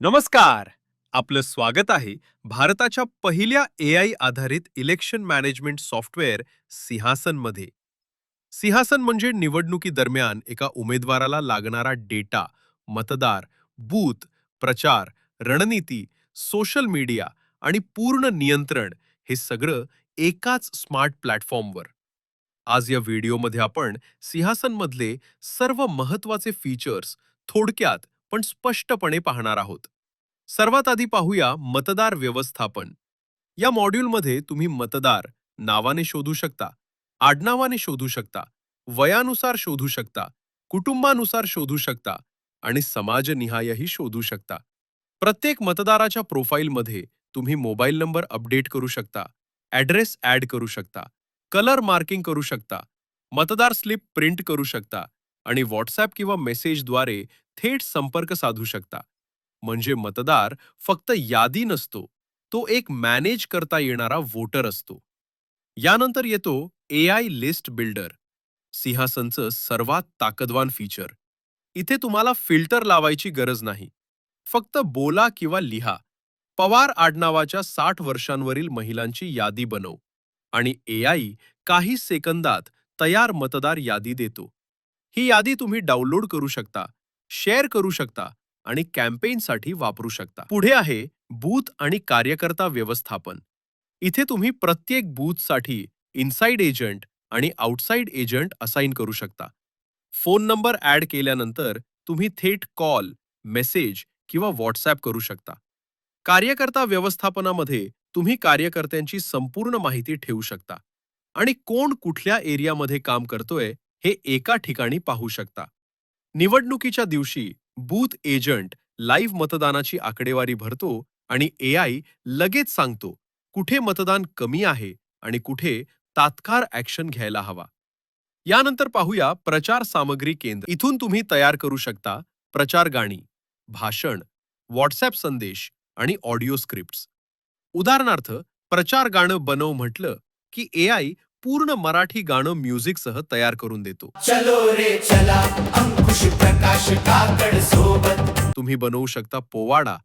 नमस्कार. आपलं स्वागत आहे भारताच्या पहिल्या एआय आधारित इलेक्शन मॅनेजमेंट सॉफ्टवेअर सिंहासनमध्ये. सिंहासन म्हणजे निवडणुकीदरम्यान एका उमेदवाराला लागणारा डेटा, मतदार, बूथ, प्रचार, रणनीती, सोशल मीडिया आणि पूर्ण नियंत्रण हे सगळं एकाच स्मार्ट प्लॅटफॉर्मवर. आज या व्हिडिओमध्ये आपण सिंहासनमधले सर्व महत्त्वाचे फीचर्स थोडक्यात पण स्पष्टपणे पाहणार आहोत. सर्वात आधी पाहूया मतदार व्यवस्थापन. या मॉड्यूलमध्ये तुम्ही मतदार नावाने शोधू शकता, आडनावाने शोधू शकता, वयानुसार शोधू शकता, कुटुंबानुसार शोधू शकता आणि समाजनिहायही शोधू शकता. प्रत्येक मतदाराच्या प्रोफाईलमध्ये तुम्ही मोबाईल नंबर अपडेट करू शकता, ॲड्रेस ॲड करू शकता, कलर मार्किंग करू शकता, मतदार स्लिप प्रिंट करू शकता आणि व्हॉट्सॲप किंवा मेसेजद्वारे थेट संपर्क साधू शकता. म्हणजे मतदार फक्त यादी नसतो, तो एक मॅनेज करता येणारा वोटर असतो. यानंतर येतो एआय लिस्ट बिल्डर, सिंहासनचं सर्वात ताकदवान फीचर. इथे तुम्हाला फिल्टर लावायची गरज नाही. फक्त बोला किंवा लिहा, पवार आडनावाच्या 60 वर्षांवरील महिलांची यादी बनव आणि एआय काही सेकंदात तयार मतदार यादी देतो. ही यादी तुम्ही डाउनलोड करू शकता, शेअर करू शकता आणि कॅम्पेनसाठी वापरू शकता. पुढे आहे बूथ आणि कार्यकर्ता व्यवस्थापन. इथे तुम्ही प्रत्येक बूथसाठी इनसाइड एजंट आणि आउटसाइड एजंट असाइन करू शकता. फोन नंबर ॲड केल्यानंतर तुम्ही थेट कॉल, मेसेज किंवा व्हॉट्सॲप करू शकता. कार्यकर्ता व्यवस्थापनामध्ये तुम्ही कार्यकर्त्यांची संपूर्ण माहिती ठेवू शकता आणि कोण कुठल्या एरियामध्ये काम करतोय हे एका ठिकाणी पाहू शकता. निवडणुकीच्या दिवशी बूथ एजंट लाईव्ह मतदानाची आकडेवारी भरतो आणि एआय लगेच सांगतो कुठे मतदान कमी आहे आणि कुठे तात्काळ ॲक्शन घ्यायला हवा. यानंतर पाहूया प्रचार सामग्री केंद्र. इथून तुम्ही तयार करू शकता प्रचार गाणी, भाषण, व्हॉट्सॲप संदेश आणि ऑडिओ स्क्रिप्ट्स. उदाहरणार्थ, प्रचार गाणं बनव म्हटलं की एआय पूर्ण मराठी गाणं म्युझिकसह तयार करून देतो. चलो रे चला अंकुश प्रकाश काकड सोबत. तुम्ही बनवू शकता पोवाडा,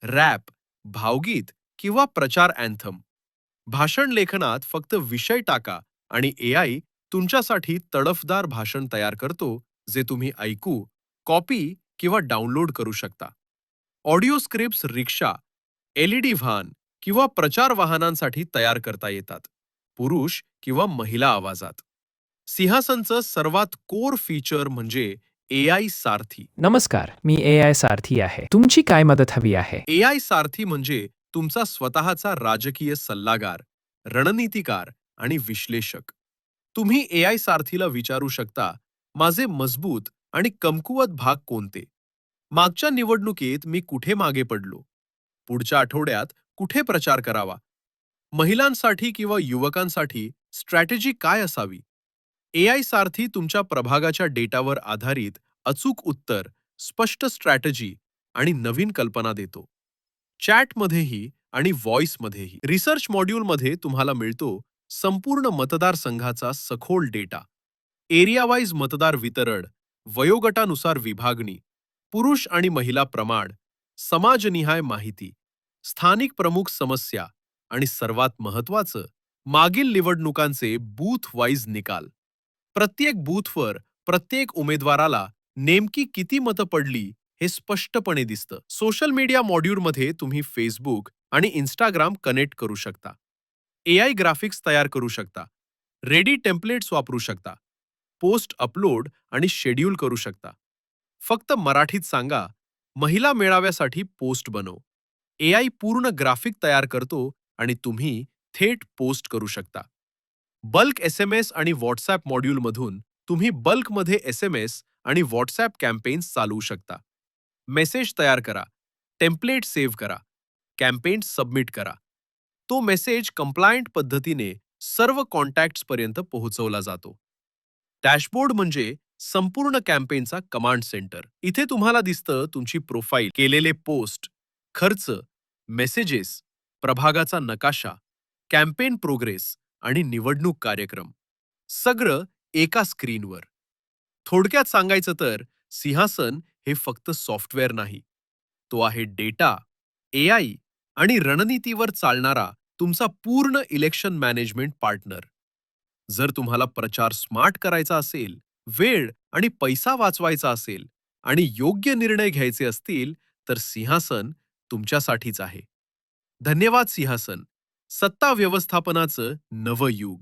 रॅप, भावगीत किंवा प्रचार अँथम. भाषण लेखनात फक्त विषय टाका आणि एआय तुमच्यासाठी तडफदार भाषण तयार करतो, जे तुम्ही ऐकू, कॉपी किंवा डाउनलोड करू शकता. ऑडिओ स्क्रिप्ट्स रिक्षा, एलईडी व्हान किंवा प्रचार वाहनांसाठी तयार करता येतात, पुरुष किंवा महिला आवाजात. सिंहासनचं सर्वात कोर फीचर म्हणजे एआय सारथी. नमस्कार, मी AI सारथी आहे. तुमची काय मदत हवी आहे? एआय सारथी म्हणजे तुमचा स्वतःचा राजकीय सल्लागार, रणनीतिकार आणि विश्लेषक. तुम्ही एआय सारथीला विचारू शकता, माझे मजबूत आणि कमकुवत भाग कोणते? मागच्या निवडणुकीत मी कुठे मागे पडलो? पुढच्या आठवड्यात कुठे प्रचार करावा? महिलांसाठी किंवा युवकांसाठी स्ट्रॅटेजी काय असावी? एआय सारथी तुमच्या प्रभागाच्या डेटावर आधारित अचूक उत्तर, स्पष्ट स्ट्रॅटेजी आणि नवीन कल्पना देतो. चॅटमध्येही आणि व्हॉइसमध्येही. रिसर्च मॉड्यूलमध्ये तुम्हाला मिळतो संपूर्ण मतदारसंघाचा सखोल डेटा, एरिया वाईज मतदार वितरण, वयोगटानुसार विभागणी, पुरुष आणि महिला प्रमाण, समाजनिहाय माहिती, स्थानिक प्रमुख समस्या आणि सर्वात महत्त्वाचं, मागील निवडणुकांचे बूथ वाईज निकाल. प्रत्येक बूथवर प्रत्येक उमेदवाराला नेमकी किती मतं पडली हे स्पष्टपणे दिसतं. सोशल मीडिया मॉड्यूलमध्ये तुम्ही फेसबुक आणि इंस्टाग्राम कनेक्ट करू शकता. एआय ग्राफिक्स तयार करू शकता. रेडी टेम्पलेट्स वापरू शकता. पोस्ट अपलोड आणि शेड्यूल करू शकता. फक्त मराठीत सांगा, महिला मेळाव्यासाठी पोस्ट बनव. एआय पूर्ण ग्राफिक तयार करतो आणि तुम्ही थेट पोस्ट करू शकता. बल्क एस-एम-एस आणि व्हॉट्सॲप मॉड्यूलमधून तुम्ही बल्कमध्ये एस-एम-एस आणि व्हॉट्सॲप कॅम्पेन्स चालवू शकता. मेसेज तयार करा, टेम्पलेट सेव्ह करा, कॅम्पेन सबमिट करा. तो मेसेज कंप्लायंट पद्धतीने सर्व कॉन्टॅक्ट्सपर्यंत पोहोचवला जातो. डॅशबोर्ड म्हणजे संपूर्ण कॅम्पेनचा कमांड सेंटर. इथे तुम्हाला दिसतं तुमची प्रोफाईल, केलेले पोस्ट, खर्च, मेसेजेस, प्रभागाचा नकाशा, कॅम्पेन प्रोग्रेस आणि निवडणूक कार्यक्रम. सगळं एका स्क्रीनवर. थोडक्यात सांगायचं तर सिंहासन हे फक्त सॉफ्टवेअर नाही, तो आहे डेटा, AI आणि रणनीतीवर चालणारा तुमचा पूर्ण इलेक्शन मॅनेजमेंट पार्टनर. जर तुम्हाला प्रचार स्मार्ट करायचा असेल, वेळ आणि पैसा वाचवायचा असेल आणि योग्य निर्णय घ्यायचे असतील, तर सिंहासन तुमच्यासाठीच आहे. धन्यवाद सिंहासन. सत्ता व्यवस्थापनाचं नवं युग.